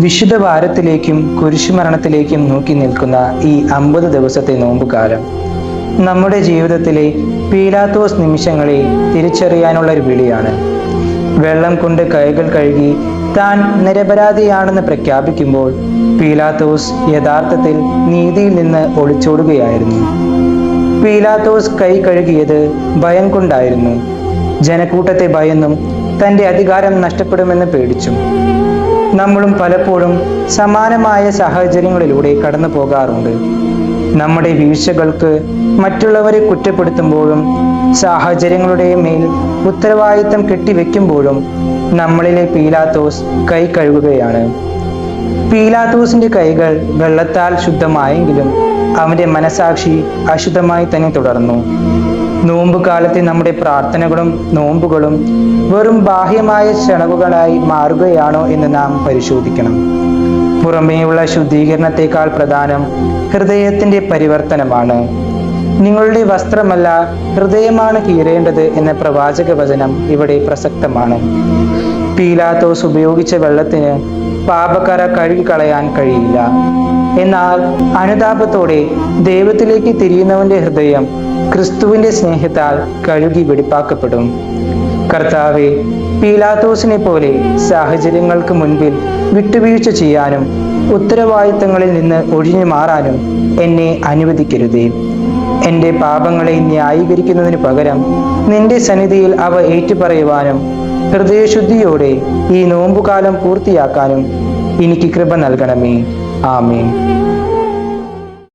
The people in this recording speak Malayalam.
വിശുദ്ധ ഭാരത്തിലേക്കും കുരിശുമരണത്തിലേക്കും നോക്കി നിൽക്കുന്ന ഈ 50 ദിവസത്തെ നോമ്പുകാലം നമ്മുടെ ജീവിതത്തിലെ പീലാത്തോസ് നിമിഷങ്ങളെ തിരിച്ചറിയാനുള്ള ഒരു വിളിയാണ്. വെള്ളം കൊണ്ട് കൈകൾ കഴുകി താൻ നിരപരാധിയാണെന്ന് പ്രഖ്യാപിക്കുമ്പോൾ പീലാത്തോസ് യഥാർത്ഥത്തിൽ നീതിയിൽ നിന്ന് ഒളിച്ചോടുകയായിരുന്നു. പീലാത്തോസ് കൈ കഴുകിയത് ഭയം കൊണ്ടായിരുന്നു. ജനക്കൂട്ടത്തെ ഭയന്നും തൻ്റെ അധികാരം നഷ്ടപ്പെടുമെന്ന് പേടിച്ചും. നമ്മളും പലപ്പോഴും സമാനമായ സാഹചര്യങ്ങളിലൂടെ കടന്നു പോകാറുണ്ട്. നമ്മുടെ വീഴ്ചകൾക്ക് മറ്റുള്ളവരെ കുറ്റപ്പെടുത്തുമ്പോഴും സാഹചര്യങ്ങളുടെ മേൽ ഉത്തരവാദിത്തം കെട്ടിവെക്കുമ്പോഴും നമ്മളിലെ പീലാത്തോസ് കൈ കഴുകുകയാണ്. പീലാത്തോസിന്റെ കൈകൾ വെള്ളത്താൽ ശുദ്ധമായെങ്കിലും അവന്റെ മനസാക്ഷി അശുദ്ധമായി തന്നെ തുടർന്നു. നോമ്പുകാലത്തെ നമ്മുടെ പ്രാർത്ഥനകളും നോമ്പുകളും വെറും ബാഹ്യമായ ചടങ്ങുകളായി മാറുകയാണോ എന്ന് നാം പരിശോധിക്കണം. പുറമേയുള്ള ശുദ്ധീകരണത്തെക്കാൾ പ്രധാനം ഹൃദയത്തിന്റെ പരിവർത്തനമാണ്. നിങ്ങളുടെ വസ്ത്രമല്ല, ഹൃദയമാണ് കീറേണ്ടത് എന്ന പ്രവാചക വചനം ഇവിടെ പ്രസക്തമാണ്. പീലാത്തോസ് ഉപയോഗിച്ച വെള്ളത്തിന് പാപക്കറ കഴുകിക്കളയാൻ കഴിയില്ല. എന്നാൽ അനുതാപത്തോടെ ദൈവത്തിലേക്ക് തിരിയുന്നവന്റെ ഹൃദയം ക്രിസ്തുവിന്റെ സ്നേഹത്താൽ കഴുകി വെടിപ്പാക്കപ്പെടും. കർത്താവെ, പീലാത്തോസിനെ പോലെ സാഹചര്യങ്ങൾക്ക് മുൻപിൽ വിട്ടുവീഴ്ച ചെയ്യാനും ഉത്തരവാദിത്തങ്ങളിൽ നിന്ന് ഒഴിഞ്ഞു മാറാനും എന്നെ അനുവദിക്കരുതേ. എൻ്റെ പാപങ്ങളെ ന്യായീകരിക്കുന്നതിന് പകരം നിന്റെ സന്നിധിയിൽ അവ ഏറ്റുപറയുവാനും ഹൃദയശുദ്ധിയോടെ ഈ നോമ്പുകാലം പൂർത്തിയാക്കാനും എനിക്ക് കൃപ നൽകണമേ. ആമേൻ.